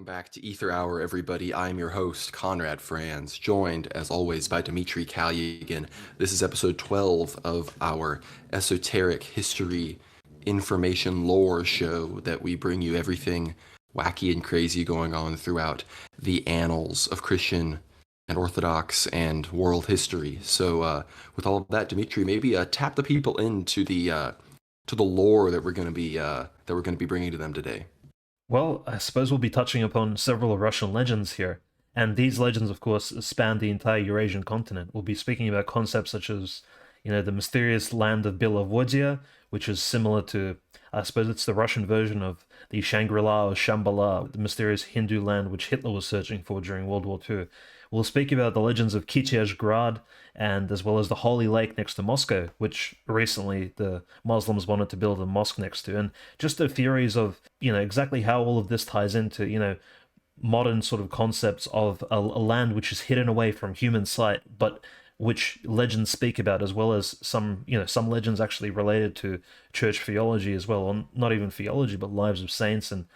back to Ether Hour, everybody. I'm your host, Conrad Franz, joined, as always, by Dimitri Kalyagan. This is episode 12 of our esoteric history information lore show that we bring you everything wacky and crazy going on throughout the annals of Christian and Orthodox and world history. So, with all of that, Dimitri, maybe tap the people into the lore that we're going to be bringing to them today. Well, I suppose we'll be touching upon several Russian legends here. And these legends, of course, span the entire Eurasian continent. We'll be speaking about concepts such as, the mysterious land of Belovodye, which is similar to, I suppose it's the Russian version of the Shangri-La or Shambhala, the mysterious Hindu land which Hitler was searching for during World War II. We'll speak about the legends of Kitezh Grad, and as well as the Holy Lake next to Moscow, which recently the Muslims wanted to build a mosque next to, and just the theories of, exactly how all of this ties into, modern sort of concepts of a land which is hidden away from human sight, but which legends speak about, as well as some legends actually related to church theology as well, or not even theology, but lives of saints, and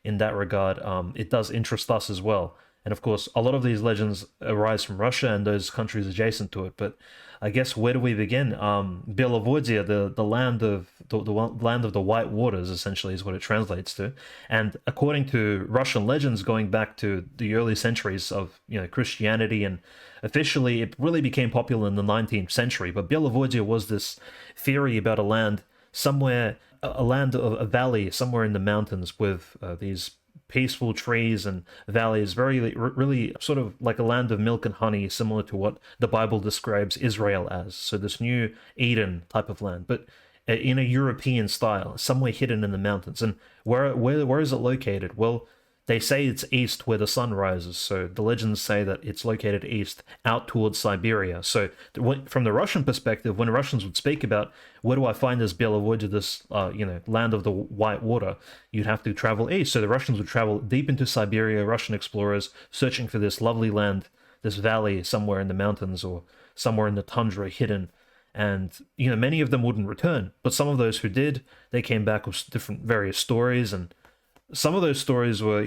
in that regard, it does interest us as well. And of course, a lot of these legends arise from Russia and those countries adjacent to it. But I guess where do we begin? Belovodye, the land of the land of the white waters, essentially, is what it translates to. And according to Russian legends, going back to the early centuries of Christianity, and officially it really became popular in the 19th century. But Belovodye was this theory about a land somewhere, a land of a valley somewhere in the mountains with these peaceful trees and valleys, very really sort of like a land of milk and honey, similar to what the Bible describes Israel as. So this new Eden type of land, but in a European style, somewhere hidden in the mountains. And where is it located? Well, they say it's east where the sun rises. So the legends say that it's located east, out towards Siberia. So from the Russian perspective, when Russians would speak about where do I find this Belovodye, this land of the white water, you'd have to travel east. So the Russians would travel deep into Siberia, Russian explorers searching for this lovely land, this valley somewhere in the mountains or somewhere in the tundra hidden. And many of them wouldn't return, but some of those who did, they came back with different various stories, and some of those stories were,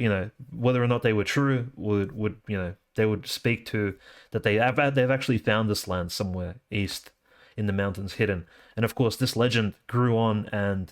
whether or not they were true, would they would speak to that they've actually found this land somewhere east in the mountains hidden. And of course, this legend grew on and,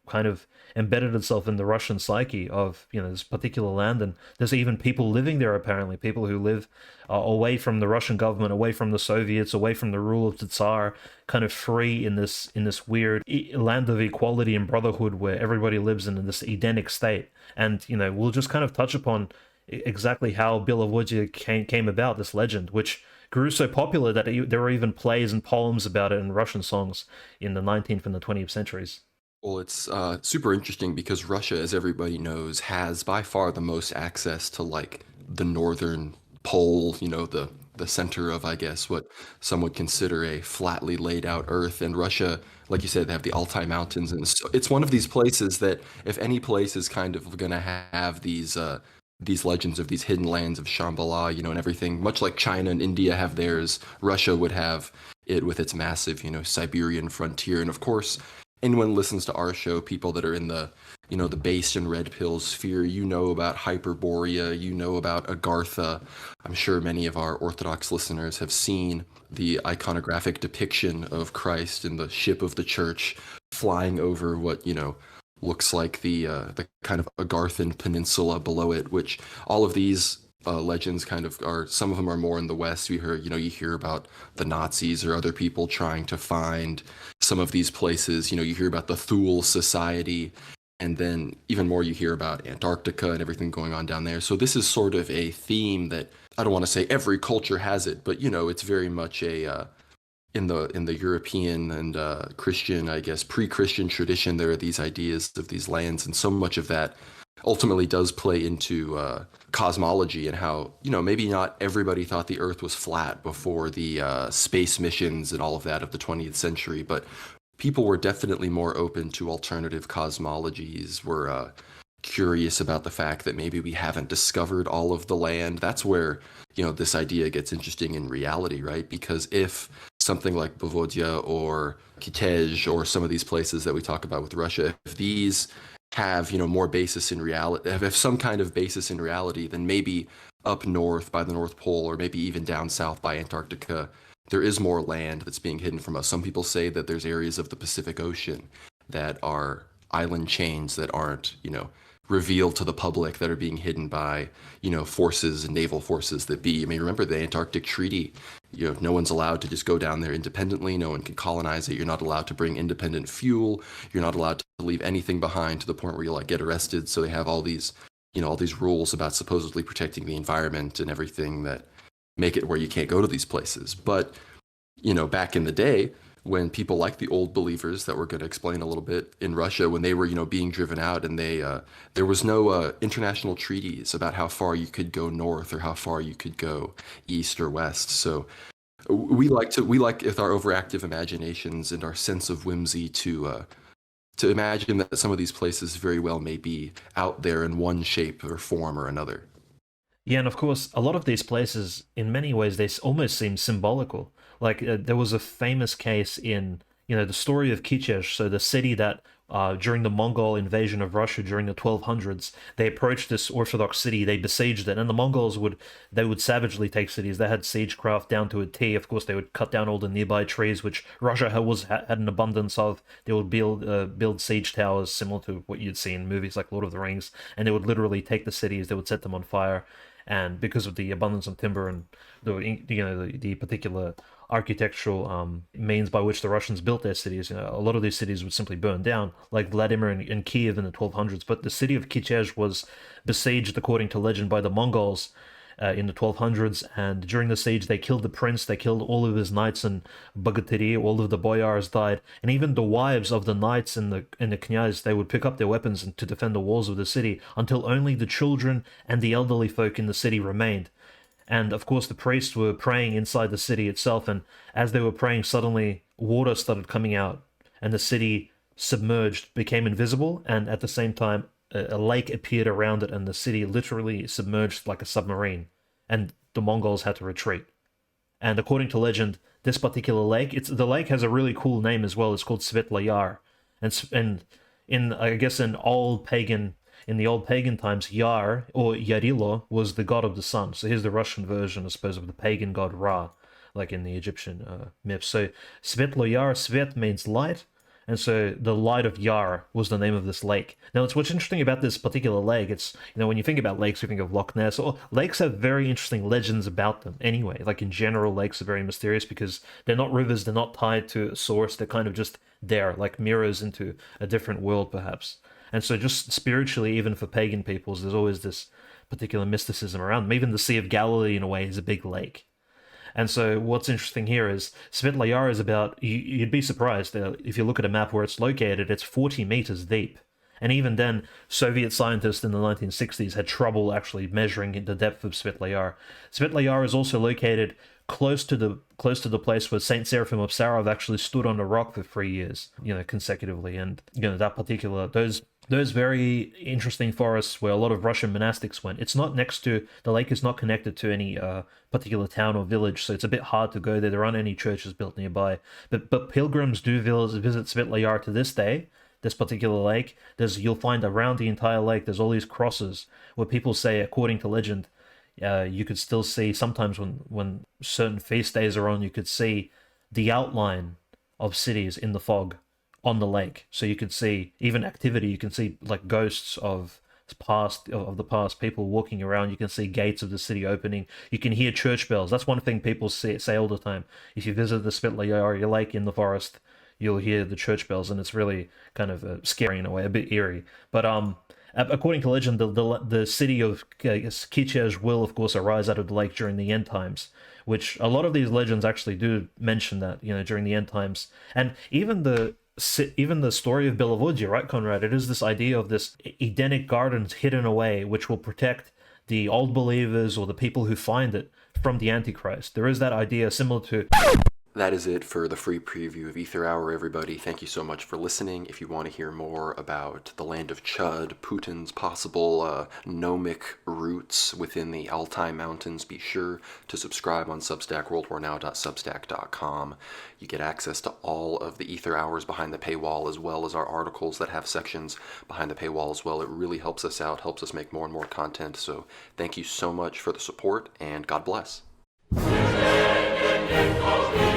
kind of embedded itself in the Russian psyche of, this particular land. And there's even people living there, apparently, people who live away from the Russian government, away from the Soviets, away from the rule of the Tsar, kind of free in this weird land of equality and brotherhood where everybody lives in this Edenic state. And, we'll just kind of touch upon exactly how Belovodye came about, this legend, which grew so popular that there were even plays and poems about it in Russian songs in the 19th and the 20th centuries. Well, it's super interesting because Russia, as everybody knows, has by far the most access to like the northern pole, the center of, I guess, what some would consider a flatly laid out Earth. And Russia, like you said, they have the Altai Mountains, and so it's one of these places that, if any place is kind of going to have these legends of these hidden lands of Shambhala, and everything, much like China and India have theirs, Russia would have it with its massive, Siberian frontier. And of course, anyone listens to our show, people that are in the based and red pill sphere, about Hyperborea, about Agartha. I'm sure many of our Orthodox listeners have seen the iconographic depiction of Christ in the ship of the church flying over what, looks like the kind of Agarthan peninsula below it, which all of these legends kind of are, some of them are more in the West. You hear about the Nazis or other people trying to find some of these places. You hear about the Thule Society, and then even more you hear about Antarctica and everything going on down there. So this is sort of a theme that, I don't want to say every culture has it, but it's very much a in the European and Christian, I guess, pre-Christian tradition, there are these ideas of these lands, and so much of that ultimately does play into cosmology and how, maybe not everybody thought the Earth was flat before the space missions and all of that of the 20th century, but people were definitely more open to alternative cosmologies, were curious about the fact that maybe we haven't discovered all of the land. That's where, this idea gets interesting in reality, right? Because if something like Belovodye or Kitezh or some of these places that we talk about with Russia, if these have, more basis in reality, have some kind of basis in reality, then maybe up north by the North Pole, or maybe even down south by Antarctica, there is more land that's being hidden from us. Some people say that there's areas of the Pacific Ocean that are island chains that aren't, revealed to the public, that are being hidden by, forces and naval forces that be. I mean, remember the Antarctic Treaty? No one's allowed to just go down there independently. No one can colonize it. You're not allowed to bring independent fuel. You're not allowed to leave anything behind, to the point where you like get arrested. So they have all these, all these rules about supposedly protecting the environment and everything that make it where you can't go to these places. But, back in the day, when people like the old believers that we're going to explain a little bit in Russia, when they were, being driven out, and there was no international treaties about how far you could go north or how far you could go east or west. So we like with our overactive imaginations and our sense of whimsy to imagine that some of these places very well may be out there in one shape or form or another. Yeah, and of course, a lot of these places, in many ways, almost seem symbolical. Like there was a famous case in, the story of Kitezh, so the city that during the Mongol invasion of Russia during the 1200s, they approached this Orthodox city, they besieged it, and the Mongols would savagely take cities. They had siegecraft down to a T. Of course, they would cut down all the nearby trees, which Russia had an abundance of. They would build siege towers similar to what you'd see in movies like Lord of the Rings, and they would literally take the cities. They would set them on fire. And because of the abundance of timber and the particular architectural means by which the Russians built their cities, a lot of these cities would simply burn down, like Vladimir and Kiev in the 1200s. But the city of Kitezh was besieged, according to legend, by the Mongols in the 1200s, and during the siege they killed the prince, they killed all of his knights and bogatiri, all of the boyars died, and even the wives of the knights and the knyaz, they would pick up their weapons to defend the walls of the city, until only the children and the elderly folk in the city remained. And of course the priests were praying inside the city itself, and as they were praying, suddenly water started coming out, and the city submerged, became invisible, and at the same time a lake appeared around it, and the city literally submerged like a submarine, and the Mongols had to retreat. And according to legend, this particular lake, the lake has a really cool name as well. It's called Svetla Yar, and in I guess in the old pagan times, Yar or Yarilo was the god of the sun. So here's the Russian version, I suppose, of the pagan god Ra, like in the Egyptian myths. So Svetlo Yar, Svet means light, and so the light of Yar was the name of this lake. Now, it's what's interesting about this particular lake. It's, when you think about lakes, you think of Loch Ness. Or lakes have very interesting legends about them anyway. Like in general, lakes are very mysterious because they're not rivers, they're not tied to a source, they're kind of just there, like mirrors into a different world, perhaps. And so just spiritually, even for pagan peoples, there's always this particular mysticism around them. Even the Sea of Galilee, in a way, is a big lake. And so what's interesting here is Svetla Yar is about, you'd be surprised, if you look at a map where it's located, it's 40 meters deep. And even then, Soviet scientists in the 1960s had trouble actually measuring the depth of Svetla Yar. Svetla Yar is also located close to the place where Saint Seraphim of Sarov actually stood on a rock for 3 years, consecutively. And that particular those very interesting forests where a lot of Russian monastics went. It's not next to, the lake is not connected to any particular town or village, so it's a bit hard to go there. There aren't any churches built nearby. But pilgrims do visit Svetla Yar to this day, this particular lake. You'll find around the entire lake, there's all these crosses where people say, according to legend, you could still see, sometimes when certain feast days are on, you could see the outline of cities in the fog on the lake. So you could see even activity, you can see like ghosts of the past, people walking around. You can see gates of the city opening. You can hear church bells. That's one thing people say all the time. If you visit the Svetla Yar lake in the forest, you'll hear the church bells, and it's really kind of scary in a way, a bit eerie. But according to legend, the city of Kitezh will, of course, arise out of the lake during the end times, which a lot of these legends actually do mention that, during the end times. And even the story of Belovodye, right, Conrad? It is this idea of this Edenic gardens hidden away, which will protect the old believers or the people who find it from the Antichrist. There is that idea similar to That is it for the free preview of Ether Hour, everybody. Thank you so much for listening. If you want to hear more about the land of Chud, Putin's possible gnomic roots within the Altai Mountains, be sure to subscribe on Substack, worldwarnow.substack.com. You get access to all of the Ether Hours behind the paywall, as well as our articles that have sections behind the paywall as well. It really helps us out, helps us make more and more content. So thank you so much for the support, and God bless. Yes,